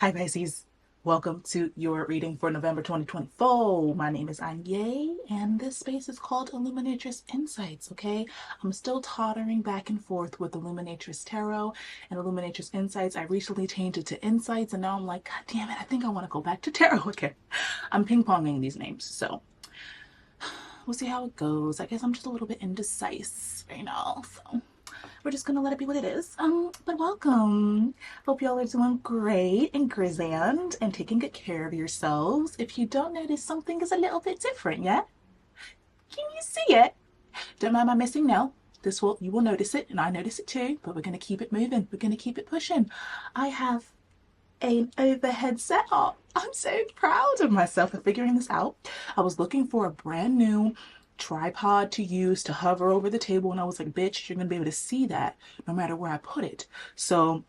Hi Pisces, welcome to your reading for November 2024. My name is Anye and this space is called Illuminatress Insights, okay? I'm still tottering back and forth with Illuminatress Tarot and Illuminatress Insights. I recently changed it to Insights and now I'm like, God damn it, I think I want to go back to Tarot again. I'm ping-ponging these names, so we'll see how it goes. I guess I'm just a little bit indecisive right now, so we're just gonna let it be what it is. But welcome. Hope y'all are doing great and grand and taking good care of yourselves. If you don't notice, something is a little bit different, yeah? Can you see it? Don't mind my missing nail. You will notice it, and I notice it too. But we're gonna keep it moving. We're gonna keep it pushing. I have an overhead setup. I'm so proud of myself for figuring this out. I was looking for a brand new tripod to use to hover over the table, and I was like, bitch, you're gonna be able to see that no matter where I put it. So,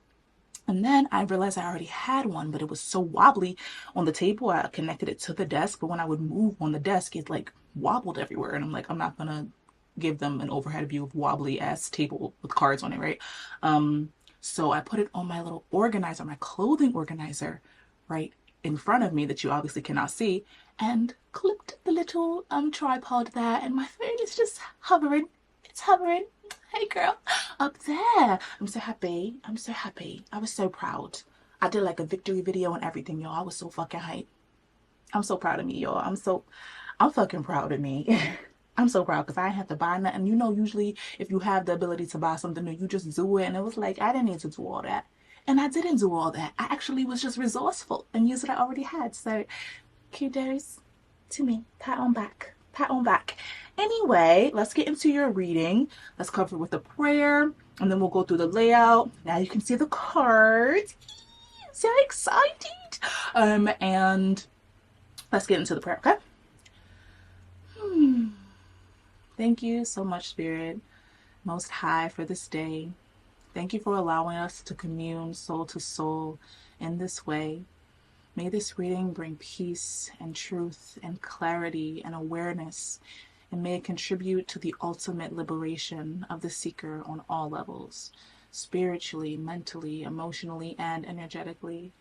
and then I realized I already had one, but it was so wobbly on the table. I connected it to the desk, but when I would move on the desk, it like wobbled everywhere. And I'm like, I'm not gonna give them an overhead view of wobbly ass table with cards on it, right? So I put it on my little organizer, my clothing organizer, right in front of me that you obviously cannot see, and clipped the little tripod there, and my phone is just hovering. It's hovering. Hey girl, up there. I'm so happy. I'm so happy. I was so proud. I did like a victory video and everything, y'all. I was so fucking hyped. I'm so proud of me, y'all. I'm fucking proud of me. I'm so proud because I didn't have to buy nothing. You know, usually if you have the ability to buy something new, you just do it. And it was like, I didn't need to do all that. And I didn't do all that. I actually was just resourceful and used what I already had. So kudos to me. Pat on back. Pat on back. Anyway, let's get into your reading. Let's cover with a prayer and then we'll go through the layout. Now you can see the cards. So excited. And let's get into the prayer, okay? Thank you so much, Spirit, Most High, for this day. Thank you for allowing us to commune soul to soul in this way. May this reading bring peace and truth and clarity and awareness, and may it contribute to the ultimate liberation of the seeker on all levels, spiritually, mentally, emotionally, and energetically.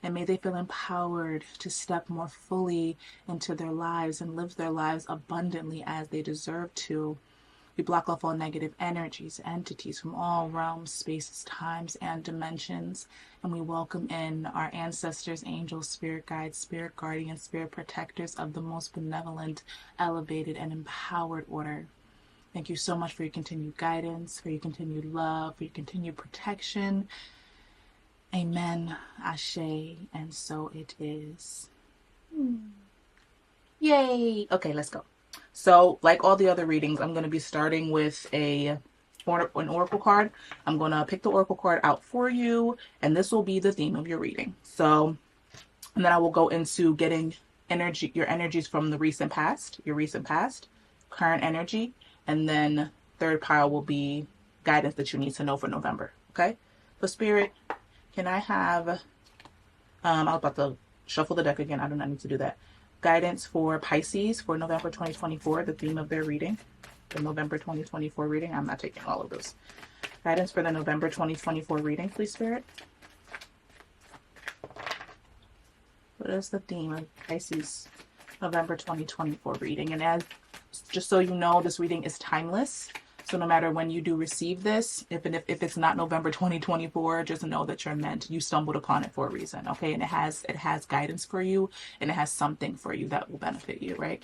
And may they feel empowered to step more fully into their lives and live their lives abundantly as they deserve to. We block off all negative energies, entities from all realms, spaces, times, and dimensions. And we welcome in our ancestors, angels, spirit guides, spirit guardians, spirit protectors of the most benevolent, elevated, and empowered order. Thank you so much for your continued guidance, for your continued love, for your continued protection. Amen, Ashe, and so it is. Yay! Okay, let's go. So, like all the other readings, I'm going to be starting with an oracle card. I'm going to pick the oracle card out for you, and this will be the theme of your reading. So, and then I will go into getting your energies from the recent past, your recent past, current energy, and then third pile will be guidance that you need to know for November. Okay? So, Spirit, can I have, I was about to shuffle the deck again. I do not need to do that. Guidance for Pisces for November 2024, the theme of their reading. The November 2024 reading. I'm not taking all of those. Guidance for the November 2024 reading, please, Spirit. What is the theme of Pisces November 2024 reading? And as just so you know, this reading is timeless. So no matter when you do receive this, if it's not November 2024, just know that you stumbled upon it for a reason, okay? And it has guidance for you, and it has something for you that will benefit you, right?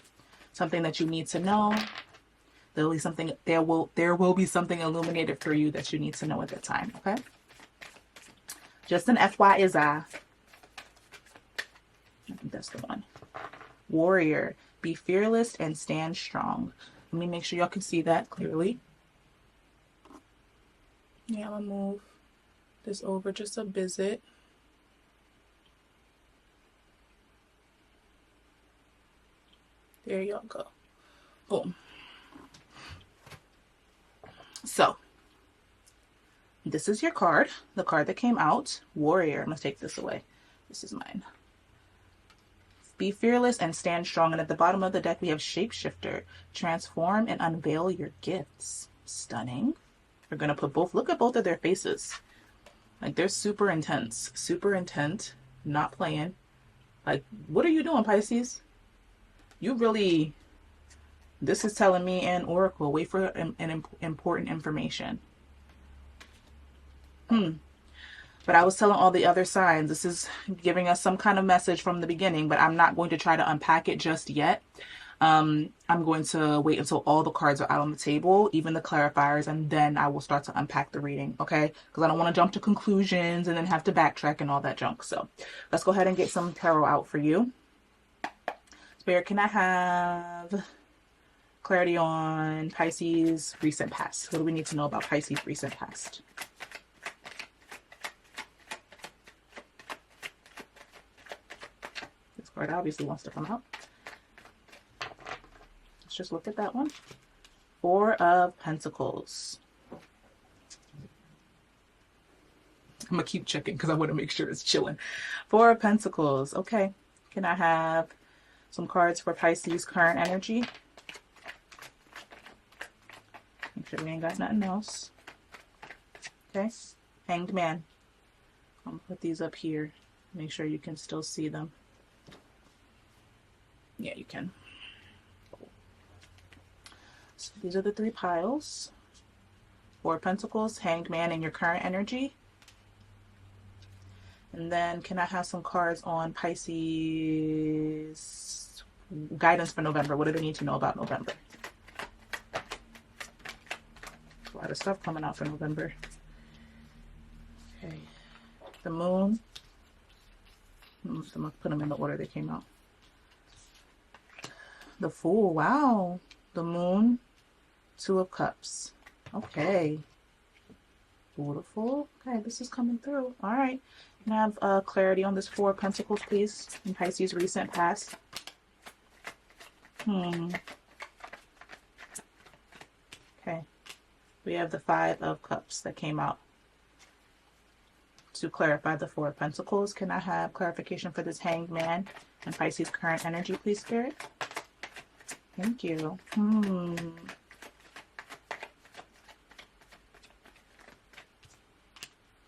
Something that you need to know. There will be something illuminated for you that you need to know at that time, okay? Just an FYI. I think that's the one. Warrior, be fearless and stand strong. Let me make sure y'all can see that clearly. Yeah, I'm gonna move this over just a bit. There y'all go. Boom. So, this is your card. The card that came out. Warrior. I'm gonna take this away. This is mine. Be fearless and stand strong. And at the bottom of the deck, we have Shapeshifter. Transform and unveil your gifts. Stunning. We're going to put look at both of their faces. Like, they're super intense. Super intent. Not playing. Like, what are you doing, Pisces? You really, this is telling me an oracle. Wait for important information. But I was telling all the other signs, this is giving us some kind of message from the beginning, but I'm not going to try to unpack it just yet. I'm going to wait until all the cards are out on the table, even the clarifiers, and then I will start to unpack the reading, okay? Because I don't want to jump to conclusions and then have to backtrack and all that junk. So let's go ahead and get some tarot out for you. Spirit, can I have clarity on Pisces recent past? What do we need to know about Pisces recent past? This card obviously wants to come out. Let's just look at that one. Four of Pentacles. I'm gonna keep checking because I want to make sure it's chilling. Four of Pentacles. Okay. Can I have some cards for Pisces current energy? Make sure we ain't got nothing else. Okay. Hanged Man. I'm gonna put these up here. Make sure you can still see them. Yeah, you can. So these are the three piles. Four of Pentacles, Hanged Man, and your current energy. And then can I have some cards on Pisces guidance for November? What do they need to know about November? A lot of stuff coming out for November. Okay. The Moon. I'm gonna put them in the order they came out. The Fool. Wow. The Moon. Two of Cups. Okay. Beautiful. Okay, this is coming through. All right. Can I have clarity on this Four of Pentacles, please, in Pisces recent past? Okay. We have the Five of Cups that came out. To clarify the Four of Pentacles, can I have clarification for this Hanged Man and Pisces current energy, please, Spirit? Thank you.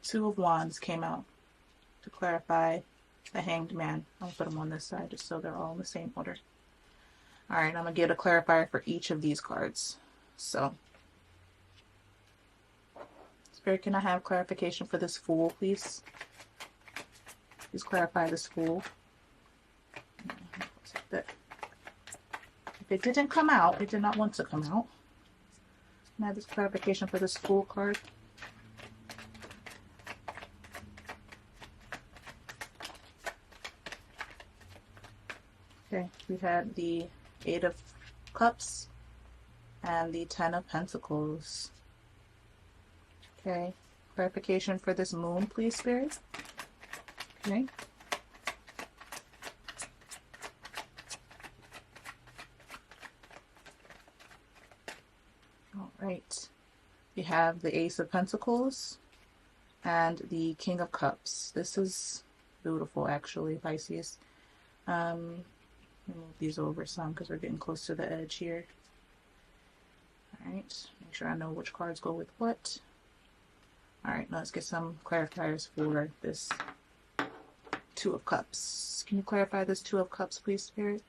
Two of Wands came out to clarify the Hanged Man. I'll put them on this side just so they're all in the same order. All right, I'm going to get a clarifier for each of these cards. So, Spirit, can I have clarification for this Fool, please? Please clarify this Fool. If it didn't come out, it did not want to come out. Can I have this clarification for this Fool card? Okay, we had the Eight of Cups and the Ten of Pentacles. Okay, clarification for this Moon, please, Spirit. Okay. All right. We have the Ace of Pentacles and the King of Cups. This is beautiful, actually, Pisces. Move these over some because we're getting close to the edge here. All right, make sure I know which cards go with what. All right, now let's get some clarifiers for this Two of Cups. Can you clarify this Two of Cups, please, Spirit?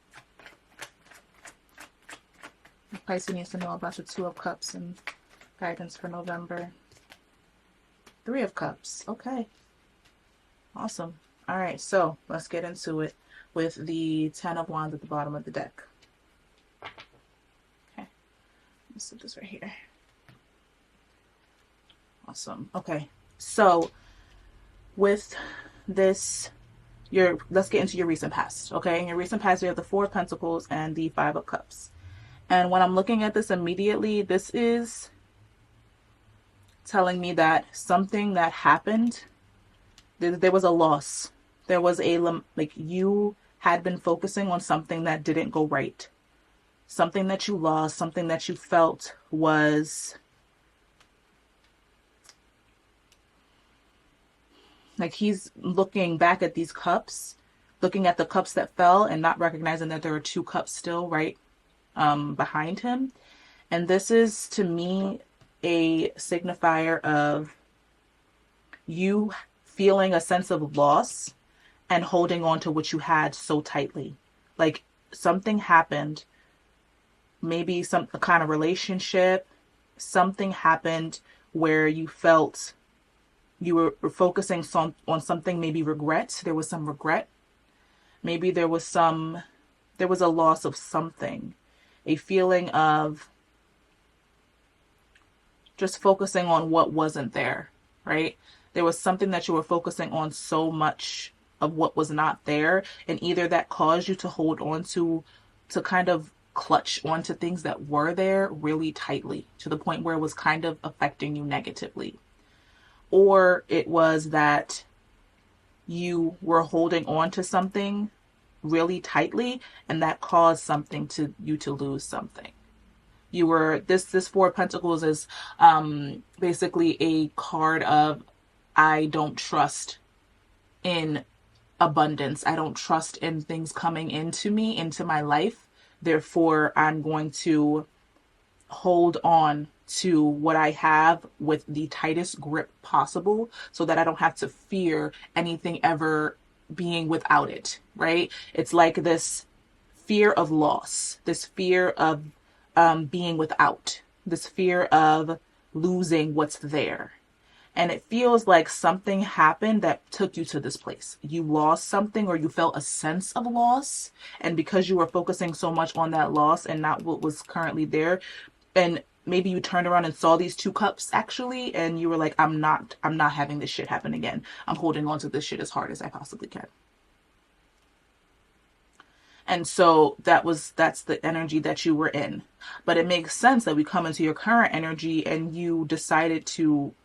Pisces needs to know about the Two of Cups and guidance for November. Three of Cups. Okay. Awesome. All right, so let's get into it with the Ten of Wands at the bottom of the deck. Okay. Let's set this right here. Awesome. Okay. So with this, let's get into your recent past. Okay. In your recent past, we have the Four of Pentacles and the Five of Cups. And when I'm looking at this immediately, this is telling me that something that happened, there was a loss. There was like you had been focusing on something that didn't go right. Something that you lost, something that you felt was like he's looking back at these cups, looking at the cups that fell and not recognizing that there are two cups still right behind him. And this is, to me, a signifier of you feeling a sense of loss and holding on to what you had so tightly. Like something happened, maybe some a kind of relationship, something happened where you felt you were focusing on something, maybe regret. There was some regret. Maybe there was a loss of something, a feeling of just focusing on what wasn't there, right? There was something that you were focusing on so much of what was not there, and either that caused you to hold on to kind of clutch onto things that were there really tightly to the point where it was kind of affecting you negatively. Or it was that you were holding on to something really tightly and that caused something to you to lose something. You were this Four of Pentacles is basically a card of I don't trust in abundance. I don't trust in things coming into me, into my life. Therefore, I'm going to hold on to what I have with the tightest grip possible so that I don't have to fear anything ever being without it, right? It's like this fear of loss, this fear of being without, this fear of losing what's there. And it feels like something happened that took you to this place. You lost something or you felt a sense of loss. And because you were focusing so much on that loss and not what was currently there, and maybe you turned around and saw these two cups actually, and you were like, I'm not having this shit happen again. I'm holding on to this shit as hard as I possibly can. And so that's the energy that you were in. But it makes sense that we come into your current energy and you decided to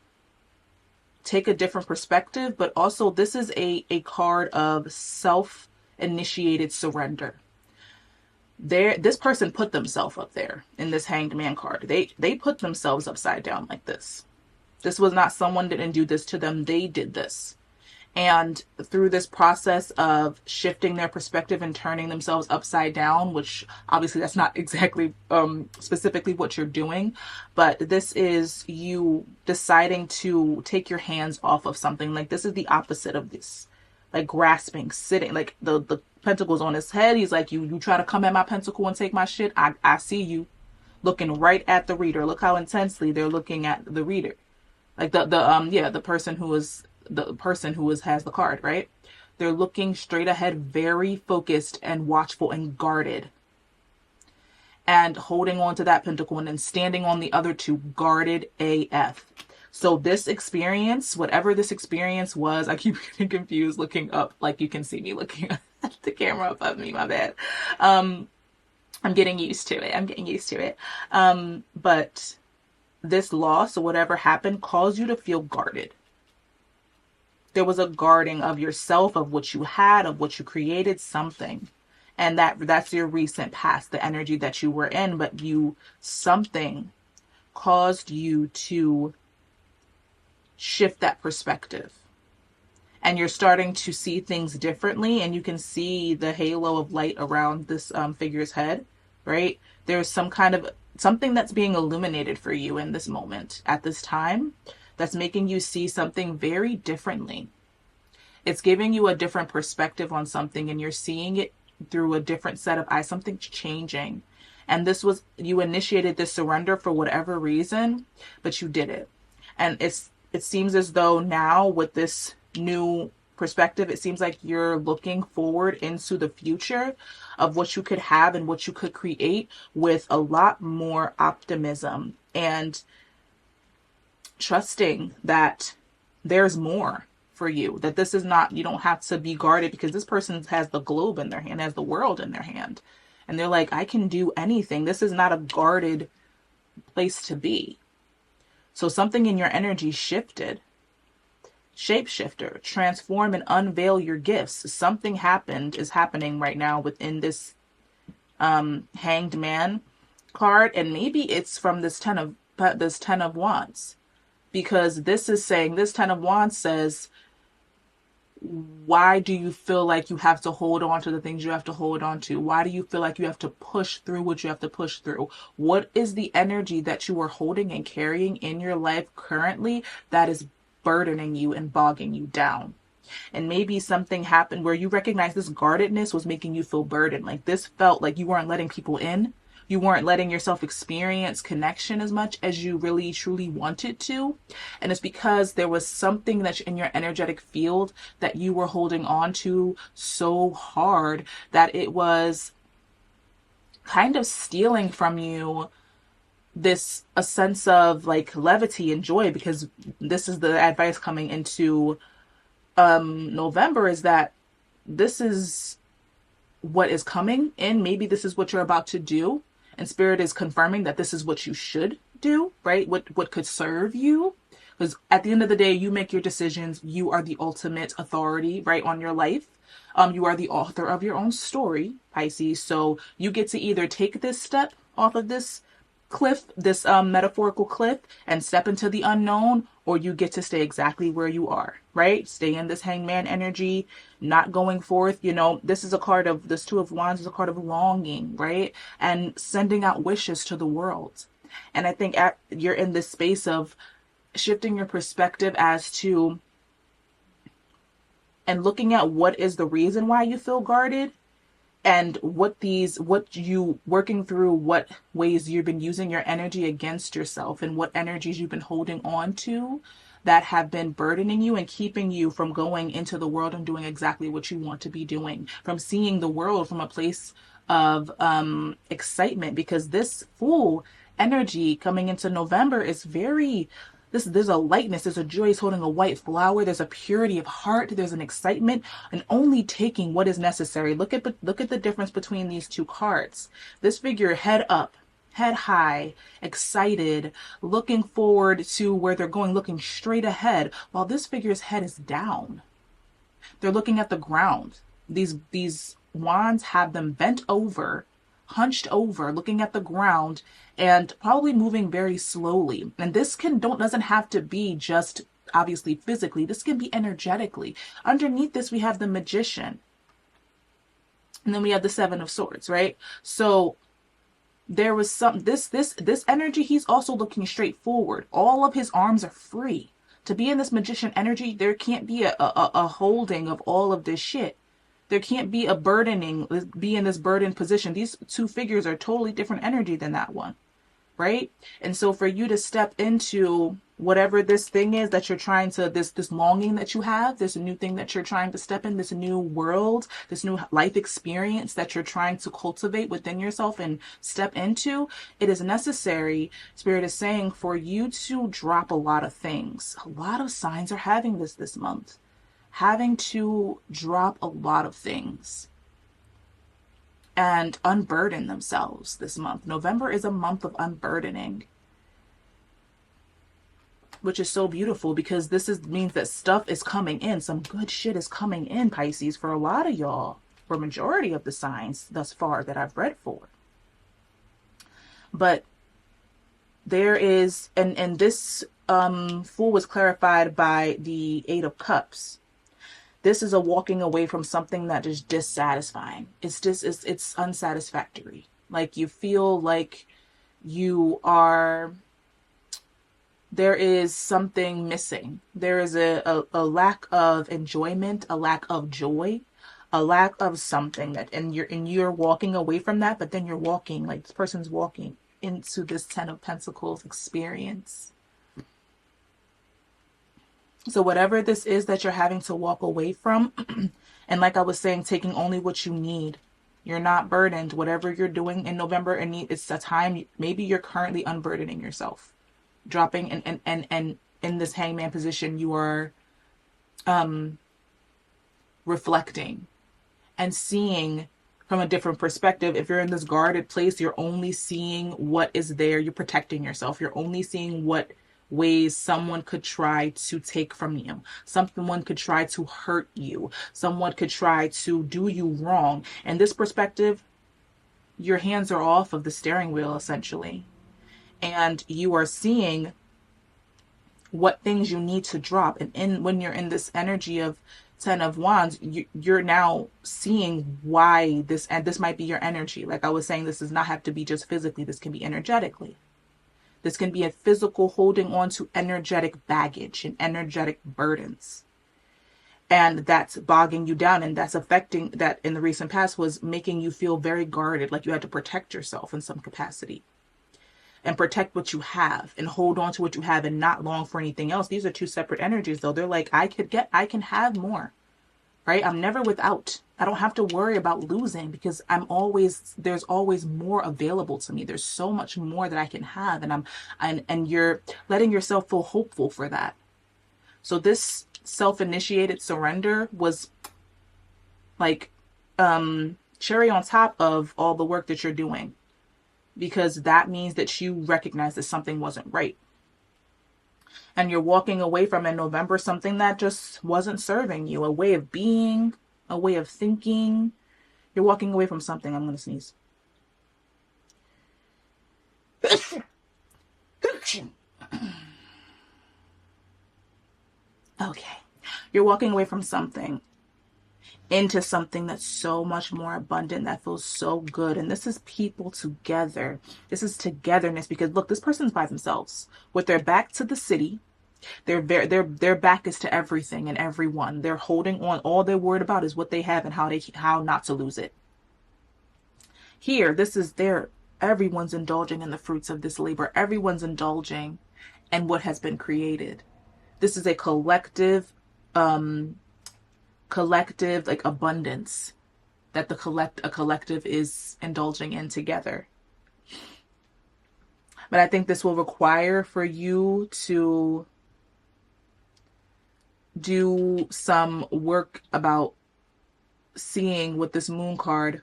take a different perspective, but also this is a card of self-initiated surrender. This person put themselves up there in this Hanged Man card. They put themselves upside down like this. This was not someone didn't do this to them. They did this. And through this process of shifting their perspective and turning themselves upside down, which obviously that's not exactly specifically what you're doing, but this is you deciding to take your hands off of something. Like this is the opposite of this, like grasping, sitting, like the pentacles on his head. He's like, you try to come at my pentacle and take my shit. I see you looking right at the reader. Look how intensely they're looking at the reader. Like the person who has the card, right? They're looking straight ahead, very focused and watchful and guarded, and holding on to that pentacle and then standing on the other two, guarded AF. So this experience, whatever this experience was, I keep getting confused looking up, like you can see me looking at the camera above me, my bad. I'm getting used to it. But this loss or whatever happened caused you to feel guarded. There was a guarding of yourself, of what you had, of what you created, something. And that's your recent past, the energy that you were in, but something caused you to shift that perspective. And you're starting to see things differently, and you can see the halo of light around this figure's head, right? There's some kind of something that's being illuminated for you in this moment, at this time, that's making you see something very differently. It's giving you a different perspective on something, and you're seeing it through a different set of eyes. Something's changing. And you initiated this surrender for whatever reason, but you did it. And it seems as though now with this new perspective, it seems like you're looking forward into the future of what you could have and what you could create with a lot more optimism and trusting that there's more for you, that this is not, you don't have to be guarded, because this person has the globe in their hand, has the world in their hand, and they're like, I can do anything. This is not a guarded place to be. So something in your energy shifted. Shapeshifter, transform and unveil your gifts. Something is happening right now within this Hanged Man card, and maybe it's from this Ten of Wands. Because this Ten of Wands says, why do you feel like you have to hold on to the things you have to hold on to? Why do you feel like you have to push through what you have to push through? What is the energy that you are holding and carrying in your life currently that is burdening you and bogging you down? And maybe something happened where you recognize this guardedness was making you feel burdened. Like this felt like you weren't letting people in. You weren't letting yourself experience connection as much as you really truly wanted to. And it's because there was something that's in your energetic field that you were holding on to so hard that it was kind of stealing from you this a sense of like levity and joy, because this is the advice coming into November, is that this is what is coming in. Maybe this is what you're about to do, and spirit is confirming that this is what you should do, right? What could serve you, because at the end of the day, you make your decisions. You are the ultimate authority, right, on your life. You are the author of your own story, Pisces. So you get to either take this step off of this cliff, this metaphorical cliff, and step into the unknown, or you get to stay exactly where you are, right? Stay in this hangman energy, not going forth. You know, this is a card of, this Two of Wands is a card of longing, right? And sending out wishes to the world. And I think you're in this space of shifting your perspective as to, and looking at what is the reason why you feel guarded, and what you working through, what ways you've been using your energy against yourself, and what energies you've been holding on to that have been burdening you and keeping you from going into the world and doing exactly what you want to be doing, from seeing the world from a place of excitement. Because this Fool energy coming into November is very, there's a lightness, there's a joy. He's holding a white flower. There's a purity of heart. There's an excitement, and only taking what is necessary. Look at the difference between these two cards. This figure, head up, head high, excited, looking forward to where they're going, looking straight ahead, while this figure's head is down. They're looking at the ground. These wands have them bent over, hunched over, looking at the ground, and probably moving very slowly. And this doesn't have to be just obviously physically. This can be energetically. Underneath this, we have the Magician, and then we have the Seven of Swords, right? So there was this energy. He's also looking straight forward. All of his arms are free. To be in this Magician energy, there can't be a holding of all of this shit. There can't be a burdening, be in this burdened position. These two figures are totally different energy than that one, right? And so for you to step into whatever this thing is that you're trying to, this longing that you have, this new thing that you're trying to step in, this new world, this new life experience that you're trying to cultivate within yourself and step into, it is necessary, Spirit is saying, for you to drop a lot of things. A lot of signs are having this month. Having to drop a lot of things and unburden themselves this month. November is a month of unburdening, which is so beautiful, because means that stuff is coming in. Some good shit is coming in, Pisces, for a lot of y'all, for majority of the signs thus far that I've read for. But there is, and this Fool was clarified by the Eight of Cups. This is a walking away from something that is dissatisfying. It's unsatisfactory. Like you feel like there is something missing. There is a lack of enjoyment, a lack of joy, a lack of something and you're walking away from that, but then you're walking, like this person's walking into this Ten of Pentacles experience. So whatever this is that you're having to walk away from, and like I was saying, taking only what you need. You're not burdened. Whatever you're doing in November, and it's a time, maybe you're currently unburdening yourself. Dropping and in this hangman position, you are reflecting and seeing from a different perspective. If you're in this guarded place, you're only seeing what is there. You're protecting yourself. You're only seeing what ways someone could try to take from you. Someone could try to hurt you. Someone could try to do you wrong. And this perspective, your hands are off of the steering wheel, essentially. And you are seeing what things you need to drop. And when you're in this energy of Ten of Wands, you're now seeing why this, and this might be your energy. Like I was saying, this does not have to be just physically. This can be energetically. This can be a physical holding on to energetic baggage and energetic burdens. And that's bogging you down, and that's affecting, that in the recent past was making you feel very guarded, like you had to protect yourself in some capacity and protect what you have and hold on to what you have and not long for anything else. These are two separate energies though. They're like, I can have more, right? I'm never without. I don't have to worry about losing because there's always more available to me. There's so much more that I can have. And you're letting yourself feel hopeful for that. So this self-initiated surrender was like, cherry on top of all the work that you're doing, because that means that you recognize that something wasn't right. And you're walking away from in November something that just wasn't serving you, a way of being, a way of thinking. You're walking away from something. I'm going to sneeze. Okay. You're walking away from something into something that's so much more abundant, that feels so good. And this is people together. This is togetherness, because look, this person's by themselves with their back to the city. Their back is to everything and everyone. They're holding on. All they're worried about is what they have and how not to lose it. Here, everyone's indulging in the fruits of this labor. Everyone's indulging in what has been created. This is a collective like abundance that a collective is indulging in together. But I think this will require for you to do some work about seeing with this moon card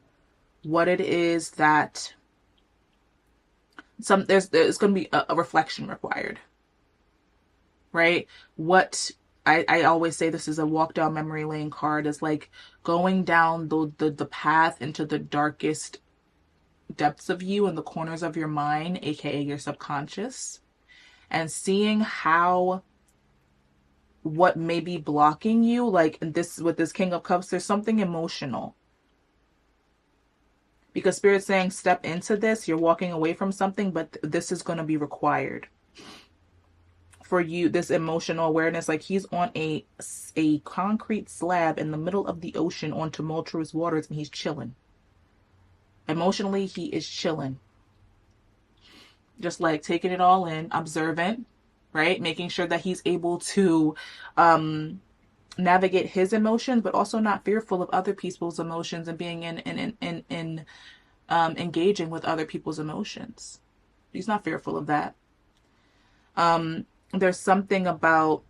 what it is that there's going to be a reflection required, right? What I always say, this is a walk down memory lane card. It's like going down the path into the darkest depths of you and the corners of your mind, aka your subconscious, and seeing how what may be blocking you, like this with this King of Cups, there's something emotional. Because Spirit's saying step into this. You're walking away from something, but this is going to be required for you, this emotional awareness. Like he's on a concrete slab in the middle of the ocean on tumultuous waters, and he's chilling. Emotionally, he is chilling. Just like taking it all in, observant, right? Making sure that he's able to navigate his emotions, but also not fearful of other people's emotions and being in engaging with other people's emotions. He's not fearful of that. There's something about,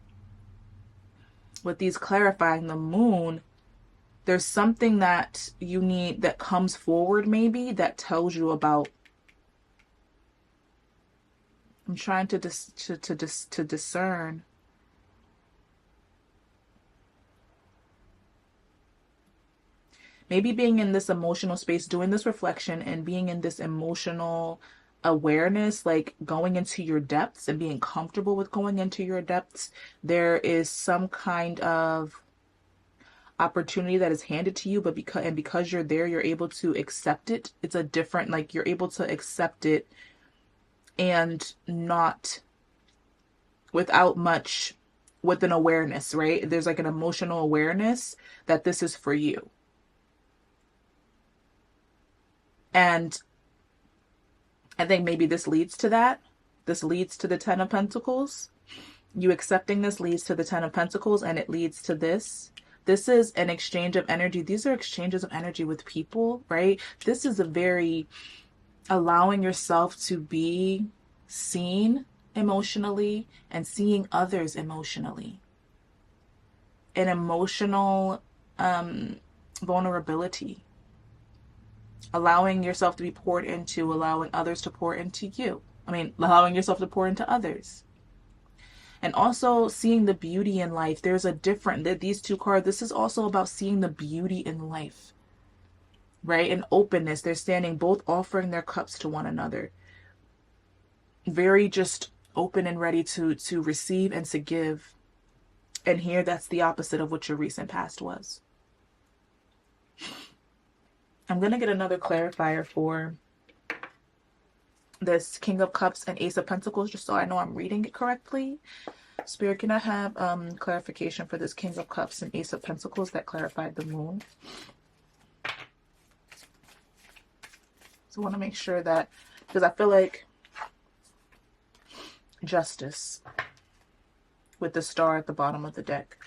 with these clarifying the moon, there's something that you need that comes forward maybe that tells you about, I'm trying to discern. Maybe being in this emotional space, doing this reflection and being in this emotional awareness, like going into your depths and being comfortable with going into your depths. There is some kind of opportunity that is handed to you, but because you're there, you're able to accept it. It's a different, like you're able to accept it and not without much, with an awareness, right? There's like an emotional awareness that this is for you. And I think maybe this leads to that. This leads to the Ten of Pentacles. You accepting this leads to the Ten of Pentacles, and it leads to this. This is an exchange of energy. These are exchanges of energy with people, right? This is a very allowing yourself to be seen emotionally and seeing others emotionally. An emotional vulnerability. Allowing yourself to be poured into, allowing others to pour into you. Allowing yourself to pour into others. And also seeing the beauty in life. There's a different, these two cards, this is also about seeing the beauty in life, right? And openness. They're standing both offering their cups to one another. Very just open and ready to receive and to give. And here, that's the opposite of what your recent past was. I'm going to get another clarifier for this King of Cups and Ace of Pentacles, just so I know I'm reading it correctly. Spirit, can I have clarification for this King of Cups and Ace of Pentacles that clarified the moon? So I want to make sure that, because I feel like justice with the star at the bottom of the deck.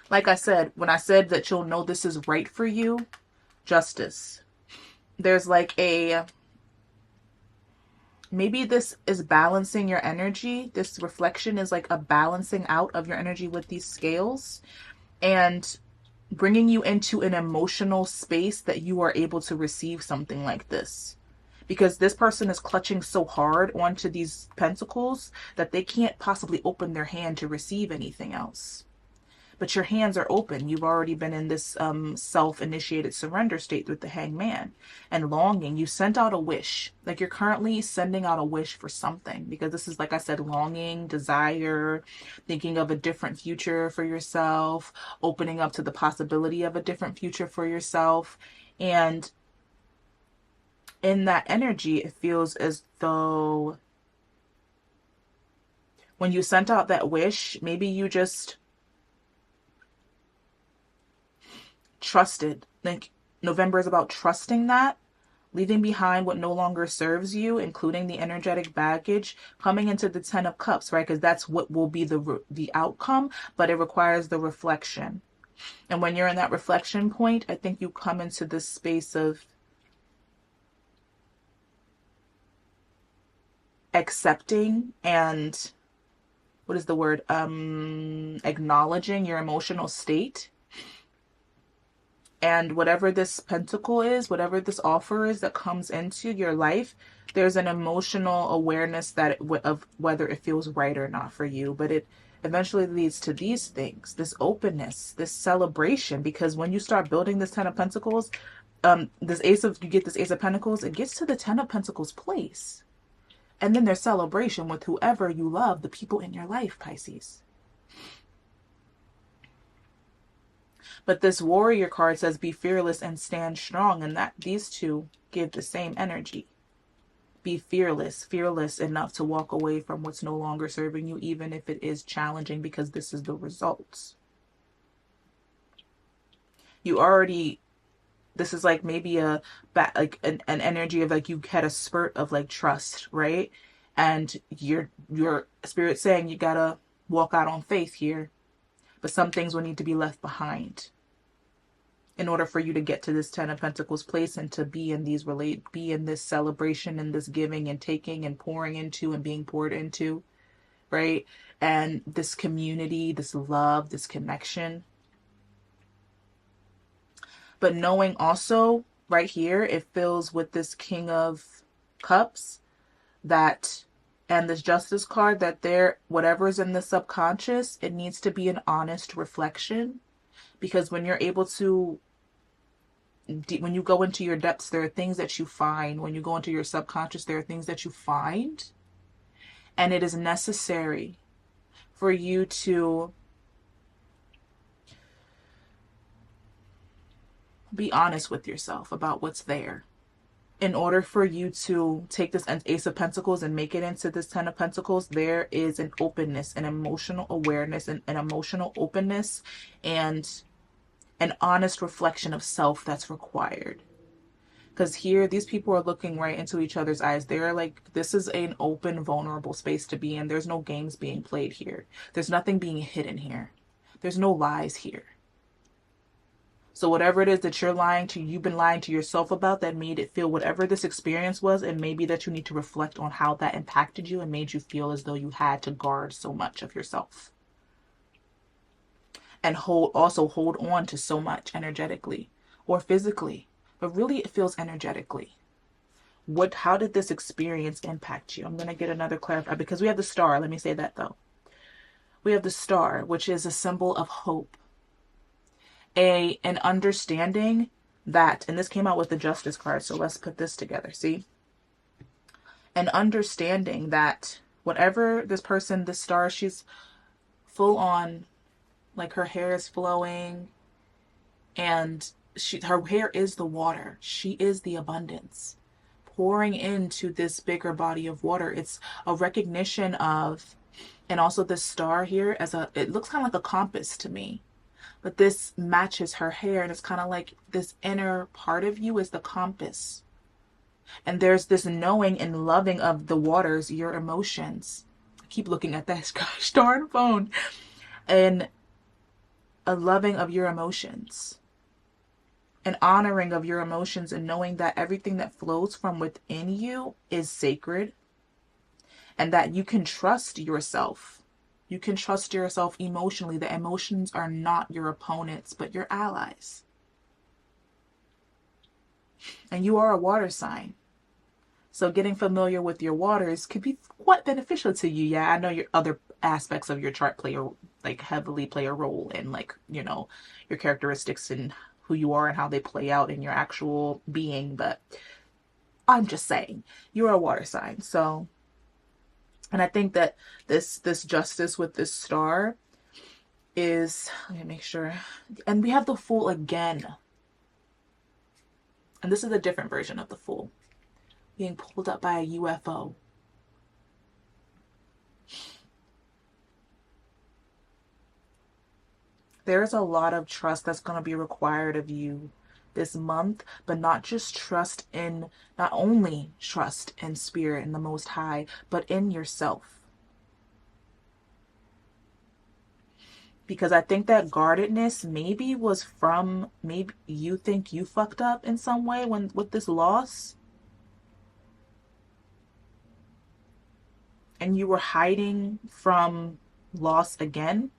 Like I said, when I said that you'll know this is right for you, justice. There's like a, maybe this is balancing your energy. This reflection is like a balancing out of your energy with these scales and bringing you into an emotional space that you are able to receive something like this. Because this person is clutching so hard onto these pentacles that they can't possibly open their hand to receive anything else. But your hands are open. You've already been in this self-initiated surrender state with the Hangman and longing. You sent out a wish. Like you're currently sending out a wish for something, because this is, like I said, longing, desire, thinking of a different future for yourself, opening up to the possibility of a different future for yourself. And in that energy, it feels as though when you sent out that wish, maybe you just trusted. Like November is about trusting that, leaving behind what no longer serves you, including the energetic baggage, coming into the 10 of Cups, right? Because that's what will be the outcome, but it requires the reflection. And when you're in that reflection point, I think you come into this space of accepting and, what is the word? Acknowledging your emotional state. And whatever this pentacle is, whatever this offer is that comes into your life, there's an emotional awareness that of whether it feels right or not for you. But it eventually leads to these things, this openness, this celebration. Because when you start building this 10 of Pentacles, you get this Ace of Pentacles, it gets to the 10 of Pentacles place. And then there's celebration with whoever you love, the people in your life, Pisces. But this warrior card says be fearless and stand strong, and that these two give the same energy. Be fearless enough to walk away from what's no longer serving you, even if it is challenging, because this is the results. This is like maybe an energy of like you had a spurt of like trust, right? And your spirit saying you gotta walk out on faith here. But some things will need to be left behind in order for you to get to this 10 of Pentacles place and to be in this celebration and this giving and taking and pouring into and being poured into, right? And this community, this love, this connection. But knowing also right here, it fills with this King of Cups that, and this Justice card, that whatever is in the subconscious, it needs to be an honest reflection. Because when you're able to, when you go into your depths, there are things that you find. When you go into your subconscious, there are things that you find. And it is necessary for you to be honest with yourself about what's there. In order for you to take this Ace of Pentacles and make it into this 10 of Pentacles, there is an openness, an emotional awareness, and an emotional openness, and an honest reflection of self that's required. Because here, these people are looking right into each other's eyes. They're like, this is an open, vulnerable space to be in. There's no games being played here. There's nothing being hidden here. There's no lies here. So whatever it is that you've been lying to yourself about that made it feel, whatever this experience was, it may be that you need to reflect on how that impacted you and made you feel as though you had to guard so much of yourself. And hold on to so much energetically or physically. But really it feels energetically. How did this experience impact you? I'm going to get another clarifier because we have the star. Let me say that though. We have the star, which is a symbol of hope. An understanding that, and this came out with the Justice card, so let's put this together, see? An understanding that whatever this person, this star, she's full on, like her hair is flowing, and her hair is the water. She is the abundance pouring into this bigger body of water. It's a recognition of, and also this star here as a, it looks kind of like a compass to me, but this matches her hair, and it's kind of like this inner part of you is the compass. And there's this knowing and loving of the waters, your emotions. I keep looking at that gosh darn phone. And a loving of your emotions, an honoring of your emotions, and knowing that everything that flows from within you is sacred, and that you can trust yourself. You can trust yourself emotionally. The emotions are not your opponents, but your allies. And you are a water sign. So getting familiar with your waters could be quite beneficial to you. Yeah, I know your other aspects of your chart heavily play a role in, like, you know, your characteristics and who you are and how they play out in your actual being. But I'm just saying, you're a water sign. So, and I think that this justice with this star is, let me make sure. And we have the Fool again. And this is a different version of the Fool, being pulled up by a UFO. There's a lot of trust that's going to be required of you this month, but not just trust in, not only trust in spirit and the Most High, but in yourself. Because I think that guardedness maybe was from, maybe you think you fucked up in some way with this loss. And you were hiding from loss again.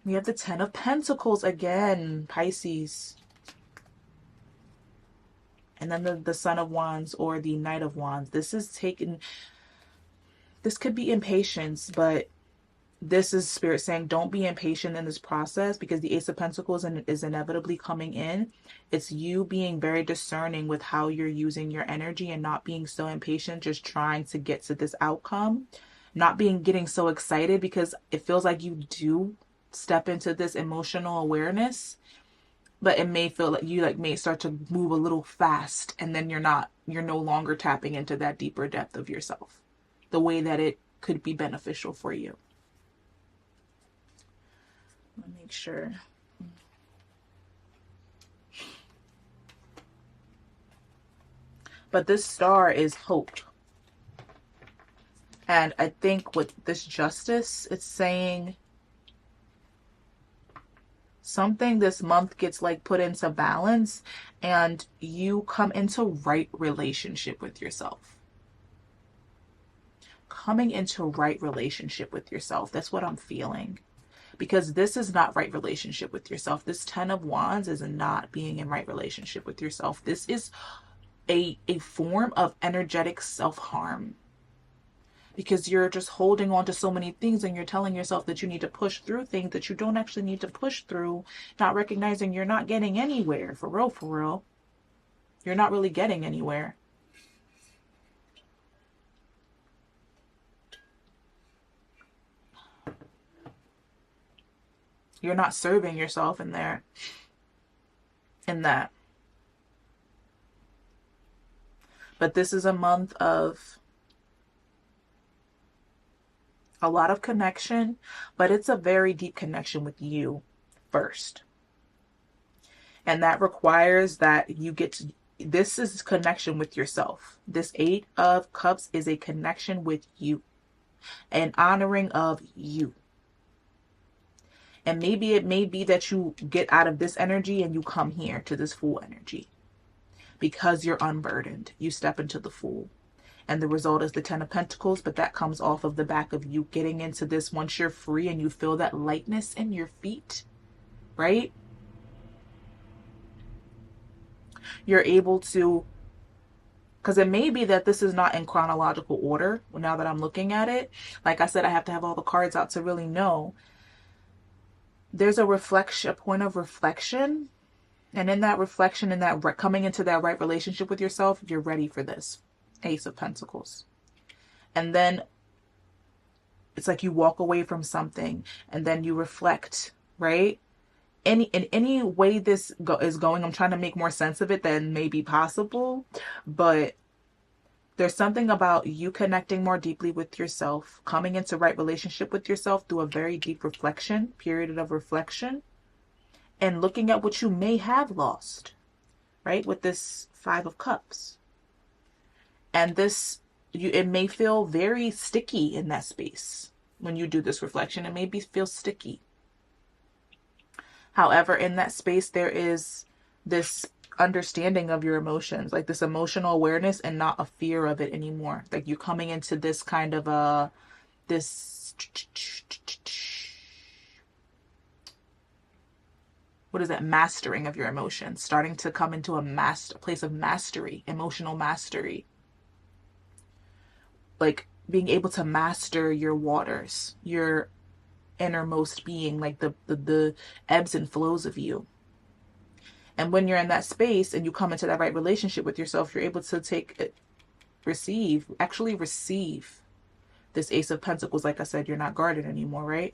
We have the Ten of Pentacles again, Pisces. And then the Son of Wands or the Knight of Wands. This could be impatience, but this is Spirit saying don't be impatient in this process, because the Ace of Pentacles is inevitably coming in. It's you being very discerning with how you're using your energy and not being so impatient, just trying to get to this outcome. Not getting so excited, because it feels like you do step into this emotional awareness, but it may feel like you may start to move a little fast, and then you're no longer tapping into that deeper depth of yourself the way that it could be beneficial for you. Let me make sure. But this star is hope. And I think with this justice, it's saying something this month gets put into balance, and you come into right relationship with yourself. Coming into right relationship with yourself. That's what I'm feeling. Because this is not right relationship with yourself. This Ten of Wands is not being in right relationship with yourself. This is a form of energetic self-harm. Because you're just holding on to so many things, and you're telling yourself that you need to push through things that you don't actually need to push through, not recognizing you're not getting anywhere. For real, for real. You're not really getting anywhere. You're not serving yourself in that. But this is a month of a lot of connection, but it's a very deep connection with you first. And that requires that you this is connection with yourself. This Eight of Cups is a connection with you, an honoring of you. And maybe it may be that you get out of this energy and you come here to this Fool energy because you're unburdened. You step into the Fool. And the result is the Ten of Pentacles, but that comes off of the back of you getting into this once you're free and you feel that lightness in your feet, right? You're able to, because it may be that this is not in chronological order now that I'm looking at it. Like I said, I have to have all the cards out to really know. There's a point of reflection. And in that reflection, in that coming into that right relationship with yourself, you're ready for this Ace of Pentacles. And then it's like you walk away from something and then you reflect, right? In any way this is going, I'm trying to make more sense of it than may be possible, but there's something about you connecting more deeply with yourself, coming into right relationship with yourself through a very deep reflection, period of reflection, and looking at what you may have lost, right? With this Five of Cups. And this, it may feel very sticky in that space. When you do this reflection, it may feel sticky. However, in that space, there is this understanding of your emotions, like this emotional awareness and not a fear of it anymore. Like you're coming into this kind of this, what is that? Mastering of your emotions, starting to come into a place of mastery, emotional mastery. Like being able to master your waters, your innermost being, like the ebbs and flows of you. And when you're in that space and you come into that right relationship with yourself, you're able to actually receive this Ace of Pentacles. Like I said, you're not guarded anymore, right?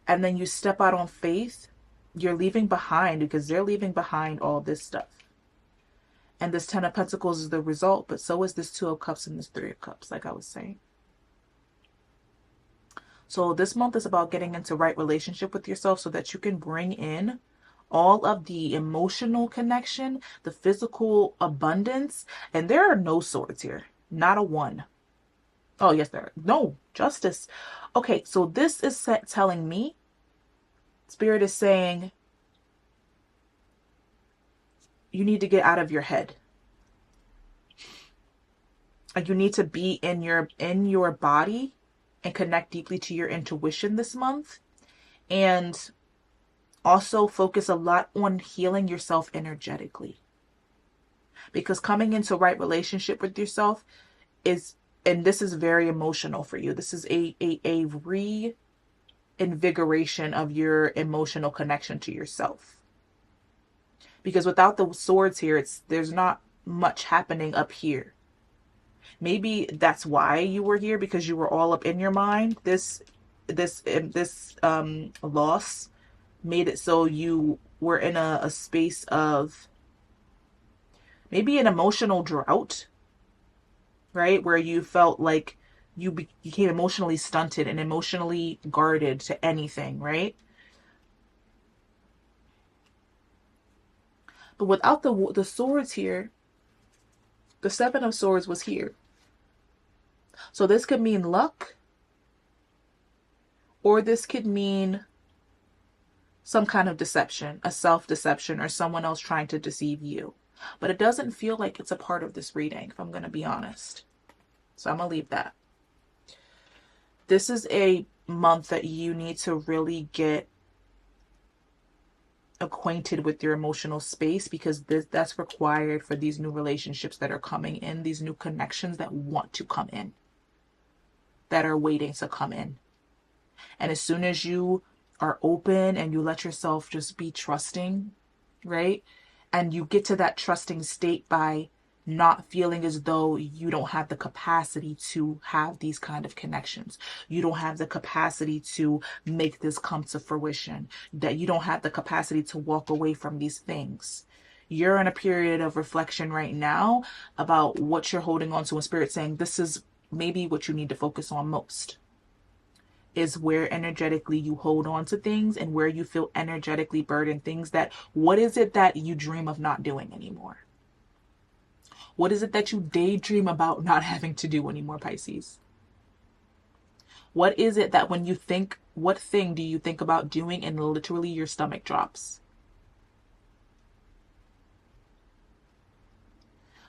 And then you step out on faith. You're leaving behind, because they're leaving behind all this stuff. And this Ten of Pentacles is the result, but so is this Two of Cups and this Three of Cups, like I was saying. So this month is about getting into right relationship with yourself so that you can bring in all of the emotional connection, the physical abundance. And there are no swords here. Not a one. Oh, yes, there are. No, Justice. Okay, so this is telling me, Spirit is saying, you need to get out of your head. Like you need to be in your body and connect deeply to your intuition this month. And also focus a lot on healing yourself energetically. Because coming into right relationship with yourself is, and this is very emotional for you. This is a reinvigoration of your emotional connection to yourself. Because without the swords here, there's not much happening up here. Maybe that's why you were here, because you were all up in your mind. This loss made it so you were in a space of maybe an emotional drought, right? Where you felt like you became emotionally stunted and emotionally guarded to anything, right? But without the swords here, the Seven of Swords was here. So this could mean luck, or this could mean some kind of deception, a self-deception, or someone else trying to deceive you. But it doesn't feel like it's a part of this reading, if I'm going to be honest. So I'm going to leave that. This is a month that you need to really get acquainted with your emotional space, because that's required for these new relationships that are coming in, these new connections that want to come in, that are waiting to come in. And as soon as you are open and you let yourself just be trusting, right? And you get to that trusting state by not feeling as though you don't have the capacity to have these kind of connections. You don't have the capacity to make this come to fruition, that you don't have the capacity to walk away from these things. You're in a period of reflection right now about what you're holding on to, and Spirit saying this is maybe what you need to focus on most, is where energetically you hold on to things and where you feel energetically burdened. Things that, what is it that you dream of not doing anymore? What is it that you daydream about not having to do anymore, Pisces? What is it that when you think, what thing do you think about doing and literally your stomach drops?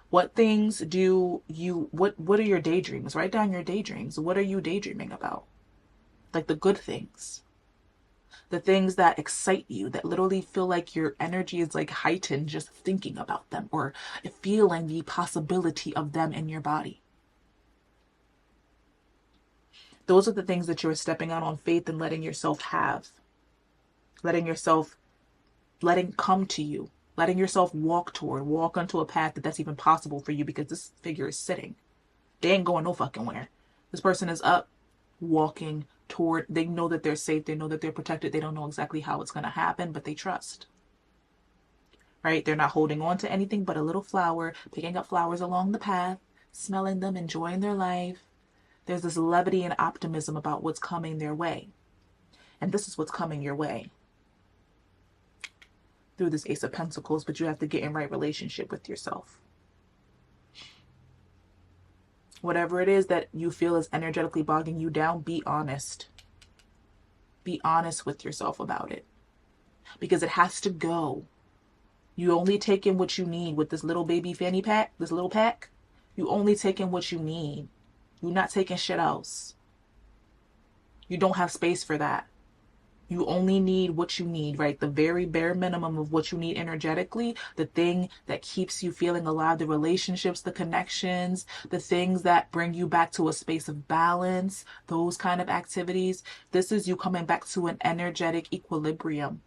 What things do you, what are your daydreams? Write down your daydreams. What are you daydreaming about? Like the good things, the things that excite you, that literally feel like your energy is like heightened just thinking about them, or feeling the possibility of them in your body. Those are the things that you're stepping out on faith and letting yourself have, letting come to you, letting yourself walk onto a path that's even possible for you, because this figure is sitting. They ain't going no fucking where. This person is up, walking toward, they know that they're safe, they know that they're protected, they don't know exactly how it's going to happen, but they trust. Right? They're not holding on to anything but a little flower, picking up flowers along the path, smelling them, enjoying their life. There's this levity and optimism about what's coming their way. And this is what's coming your way through this Ace of Pentacles, but you have to get in right relationship with yourself. Whatever it is that you feel is energetically bogging you down, be honest. Be honest with yourself about it. Because it has to go. You only take in what you need with this little baby fanny pack, this little pack. You only take in what you need. You're not taking shit else. You don't have space for that. You only need what you need, right? The very bare minimum of what you need energetically, the thing that keeps you feeling alive, the relationships, the connections, the things that bring you back to a space of balance, those kind of activities. This is you coming back to an energetic equilibrium,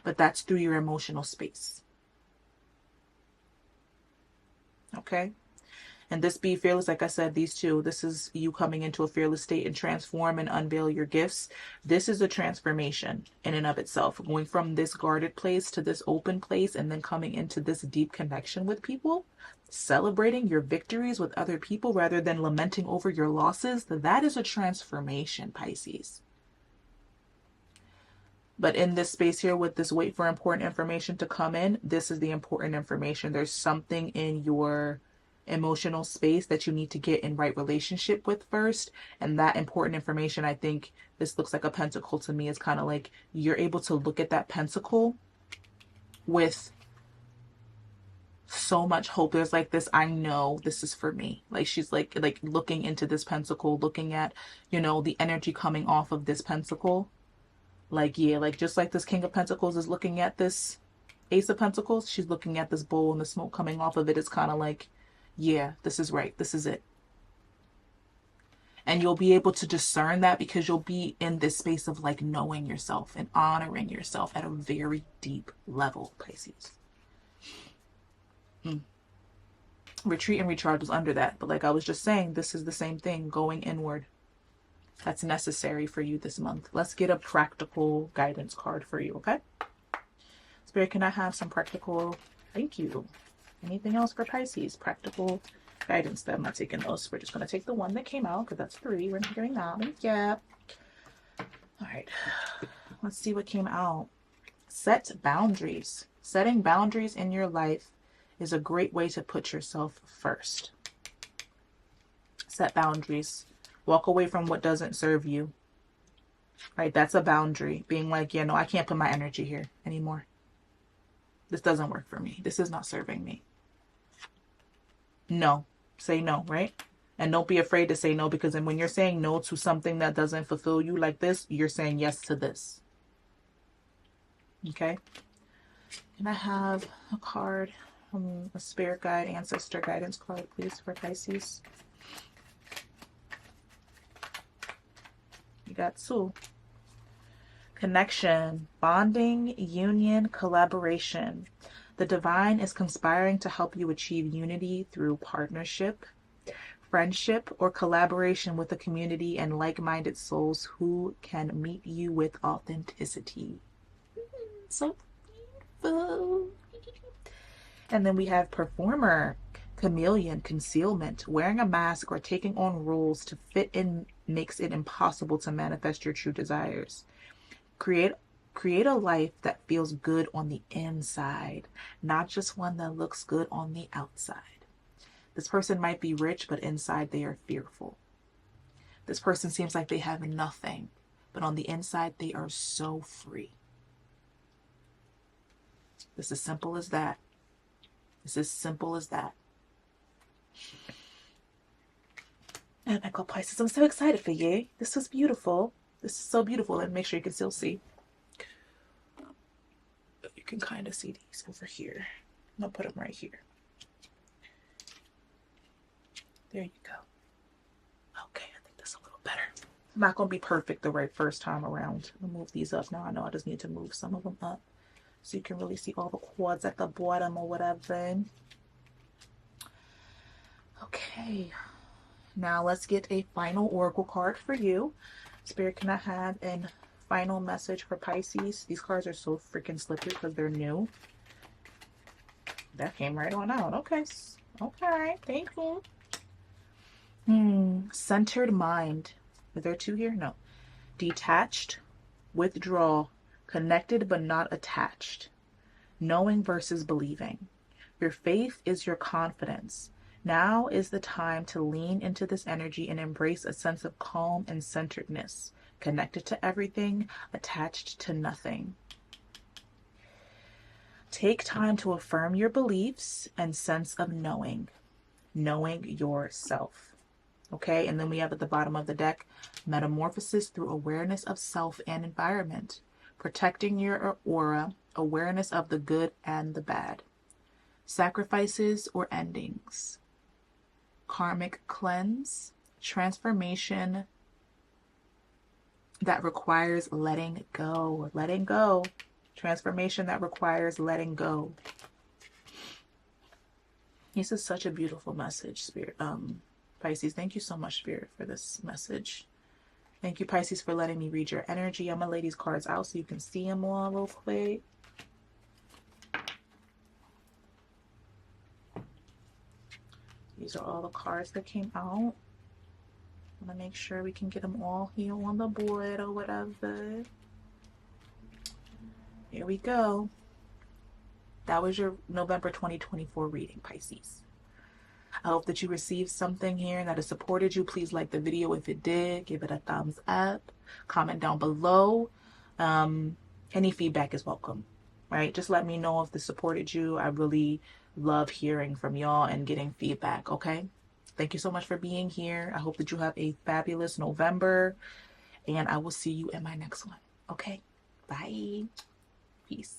but that's through your emotional space. Okay? And this be fearless, like I said, these two, this is you coming into a fearless state and transform and unveil your gifts. This is a transformation in and of itself, going from this guarded place to this open place, and then coming into this deep connection with people, celebrating your victories with other people rather than lamenting over your losses. That is a transformation, Pisces. But in this space here with this wait for important information to come in, this is the important information. There's something in your emotional space that you need to get in right relationship with first. And that important information, I think this looks like a pentacle to me. It's kind of like you're able to look at that pentacle with so much hope. There's like this, I know this is for me. Like she's like looking into this pentacle, looking at, you know, the energy coming off of this pentacle. Like, yeah, like just like this King of Pentacles is looking at this Ace of Pentacles, she's looking at this bowl and the smoke coming off of it. It's kind of like, yeah, this is right. This is it. And you'll be able to discern that because you'll be in this space of like knowing yourself and honoring yourself at a very deep level, Pisces. Retreat and recharge was under that. But like I was just saying, this is the same thing, going inward. That's necessary for you this month. Let's get a practical guidance card for you, okay? Spirit, can I have some practical? Thank you. Anything else for Pisces? Practical guidance. I'm not taking those. We're just going to take the one that came out because that's 3. We're not doing that one. Yeah. All right. Let's see what came out. Set boundaries. Setting boundaries in your life is a great way to put yourself first. Set boundaries. Walk away from what doesn't serve you. Right? That's a boundary. Being like, yeah, no, I can't put my energy here anymore. This doesn't work for me. This is not serving me. No. Say no, right? And don't be afraid to say no, because then when you're saying no to something that doesn't fulfill you like this, you're saying yes to this. Okay? Can I have a card, a spirit guide, ancestor guidance card, please, for Pisces? You got 2. Connection, bonding, union, collaboration. The divine is conspiring to help you achieve unity through partnership, friendship, or collaboration with a community and like-minded souls who can meet you with authenticity. So beautiful. And then we have performer, chameleon, concealment. Wearing a mask or taking on roles to fit in makes it impossible to manifest your true desires. Create a life that feels good on the inside, not just one that looks good on the outside. This person might be rich, but inside they are fearful. This person seems like they have nothing, but on the inside they are so free. It's as simple as that. It's as simple as that. And Echo Pisces, I'm so excited for you. This was beautiful. This is so beautiful. And make sure you can still see. You can kind of see these over here. I'm going to put them right here. There you go. Okay, I think that's a little better. I'm not going to be perfect the right first time around. I'll move these up. Now I know I just need to move some of them up so you can really see all the quads at the bottom or whatever. Okay. Now let's get a final oracle card for you. Spirit, can I have a final message for Pisces? These cards are so freaking slippery because they're new. That came right on out. Okay. Okay. Thank you. Centered mind. Is there two here? No. Detached, withdraw, connected but not attached. Knowing versus believing. Your faith is your confidence. Now is the time to lean into this energy and embrace a sense of calm and centeredness, connected to everything, attached to nothing. Take time to affirm your beliefs and sense of knowing yourself. Okay, and then we have at the bottom of the deck, metamorphosis through awareness of self and environment, protecting your aura, awareness of the good and the bad, sacrifices or endings, karmic cleanse, transformation that requires letting go, transformation that requires letting go. This is such a beautiful message, Spirit. Pisces, thank you so much, Spirit, for this message. Thank you, Pisces, for letting me read your energy. I'm going to lay these cards out so you can see them all real quick. These are all the cards that came out. I'm going to make sure we can get them all here on the board or whatever. Here we go. That was your November 2024 reading, Pisces. I hope that you received something here and that it supported you. Please like the video if it did. Give it a thumbs up. Comment down below. Any feedback is welcome, right? Just let me know if this supported you. I really love hearing from y'all and getting feedback, okay? Thank you so much for being here. I hope that you have a fabulous November, and I will see you in my next one, okay? Bye. Peace.